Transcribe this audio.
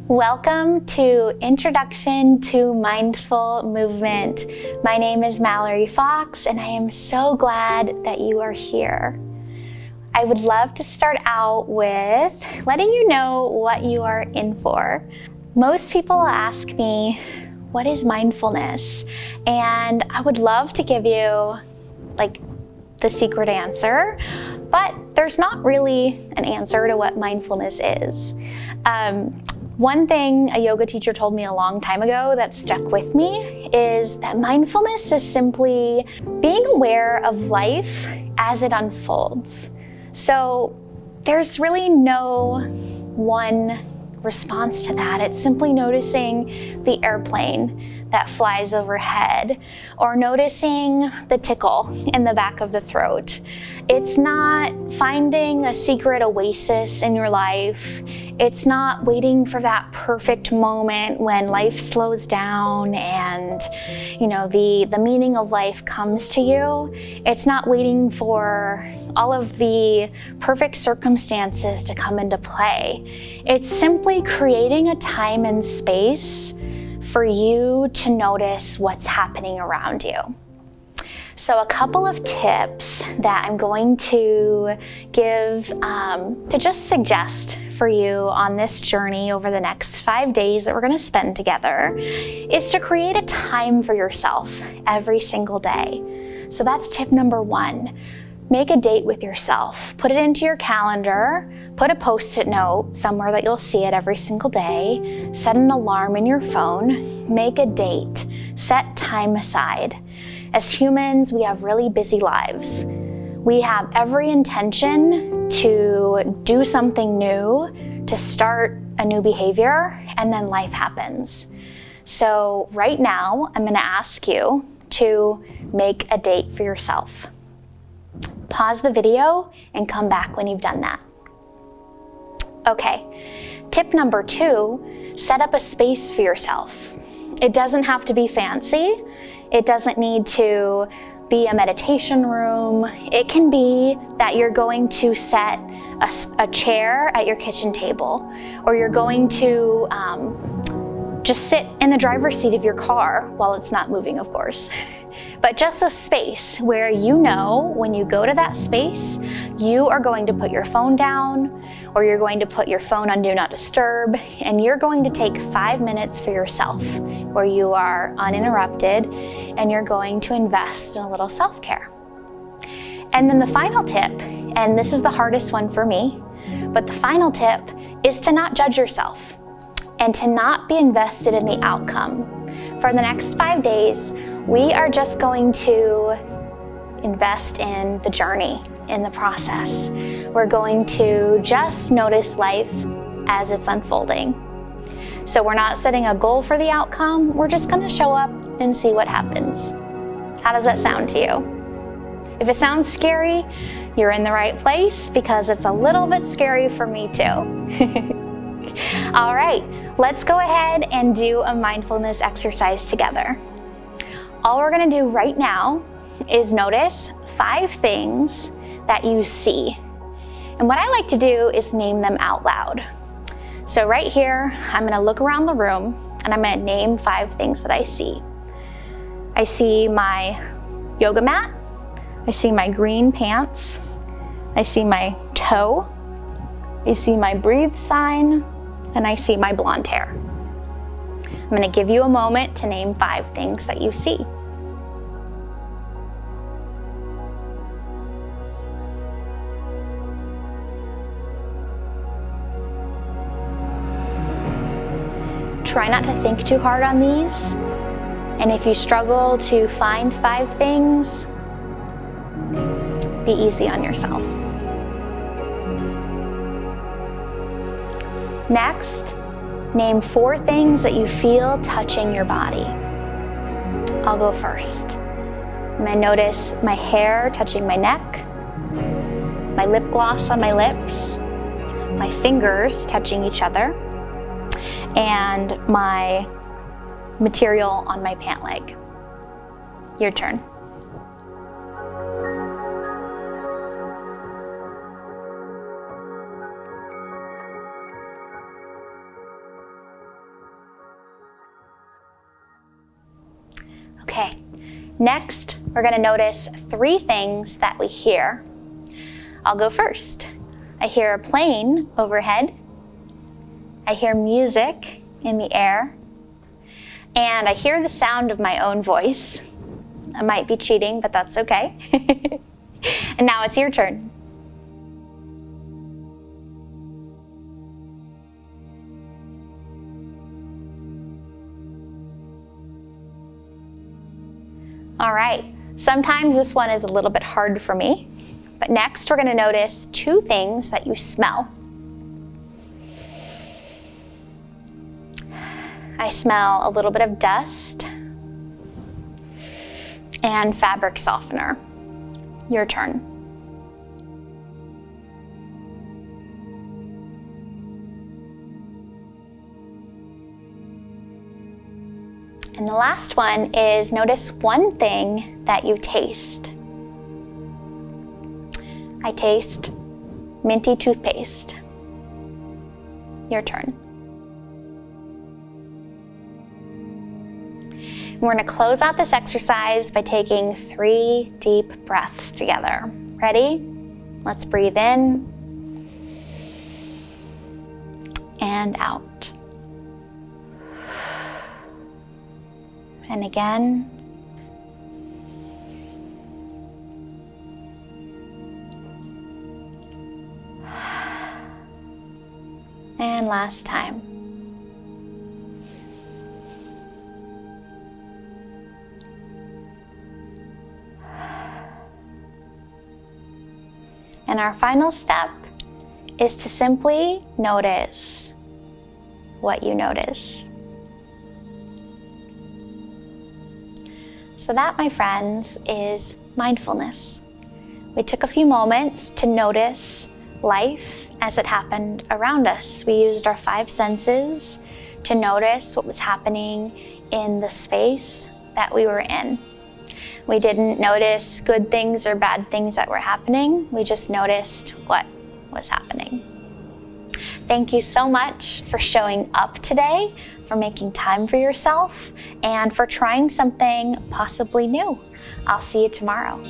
Welcome to Introduction to Mindful Movement. My name is Mallory Fox, and I am so glad that you are here. I would love to start out with letting you know what you are in for. Most people ask me, what is mindfulness? And I would love to give you the secret answer, but there's not really an answer to what mindfulness is. One thing a yoga teacher told me a long time ago that stuck with me is that mindfulness is simply being aware of life as it unfolds. So there's really no one response to that. It's simply noticing the airplane that flies overhead, or noticing the tickle in the back of the throat. It's not finding a secret oasis in your life. It's not waiting for that perfect moment when life slows down and the meaning of life comes to you. It's not waiting for all of the perfect circumstances to come into play. It's simply creating a time and space for you to notice what's happening around you. So a couple of tips that I'm going to give to just suggest for you on this journey over the next 5 days that we're going to spend together is to create a time for yourself every single day. So that's tip number 1. Make a date with yourself. Put it into your calendar. Put a post-it note somewhere that you'll see it every single day. Set an alarm in your phone. Make a date. Set time aside. As humans, we have really busy lives. We have every intention to do something new, to start a new behavior, and then life happens. So right now, I'm going to ask you to make a date for yourself. Pause the video and come back when you've done that. Okay, tip number 2, set up a space for yourself. It doesn't have to be fancy. It doesn't need to be a meditation room. It can be that you're going to set a chair at your kitchen table, or you're going to just sit in the driver's seat of your car while it's not moving, of course. But just a space where when you go to that space, you are going to put your phone down, or you're going to put your phone on Do Not Disturb, and you're going to take 5 minutes for yourself where you are uninterrupted, and you're going to invest in a little self-care. And then the final tip, and this is the hardest one for me, but the final tip is to not judge yourself and to not be invested in the outcome. For the next 5 days, we are just going to invest in the journey, in the process. We're going to just notice life as it's unfolding. So we're not setting a goal for the outcome. We're just going to show up and see what happens. How does that sound to you? If it sounds scary, you're in the right place, because it's a little bit scary for me too. All right, let's go ahead and do a mindfulness exercise together. All we're going to do right now is notice 5 things that you see. And what I like to do is name them out loud. So right here, I'm going to look around the room and I'm going to name 5 things that I see. I see my yoga mat. I see my green pants. I see my toe. I see my breathe sign. And I see my blonde hair. I'm going to give you a moment to name 5 things that you see. Try not to think too hard on these. And if you struggle to find 5 things, be easy on yourself. Next, name 4 things that you feel touching your body. I'll go first. I'm going to notice my hair touching my neck, my lip gloss on my lips, my fingers touching each other, and my material on my pant leg. Your turn. Next, we're going to notice 3 things that we hear. I'll go first. I hear a plane overhead. I hear music in the air. And I hear the sound of my own voice. I might be cheating, but that's okay. And now it's your turn. All right, sometimes this one is a little bit hard for me, but next we're going to notice 2 things that you smell. I smell a little bit of dust and fabric softener. Your turn. And the last one is notice 1 thing that you taste. I taste minty toothpaste. Your turn. We're going to close out this exercise by taking 3 deep breaths together. Ready? Let's breathe in and out. And again. And last time. And our final step is to simply notice what you notice. So that, my friends, is mindfulness. We took a few moments to notice life as it happened around us. We used our 5 senses to notice what was happening in the space that we were in. We didn't notice good things or bad things that were happening. We just noticed what was happening. Thank you so much for showing up today, for making time for yourself, and for trying something possibly new. I'll see you tomorrow.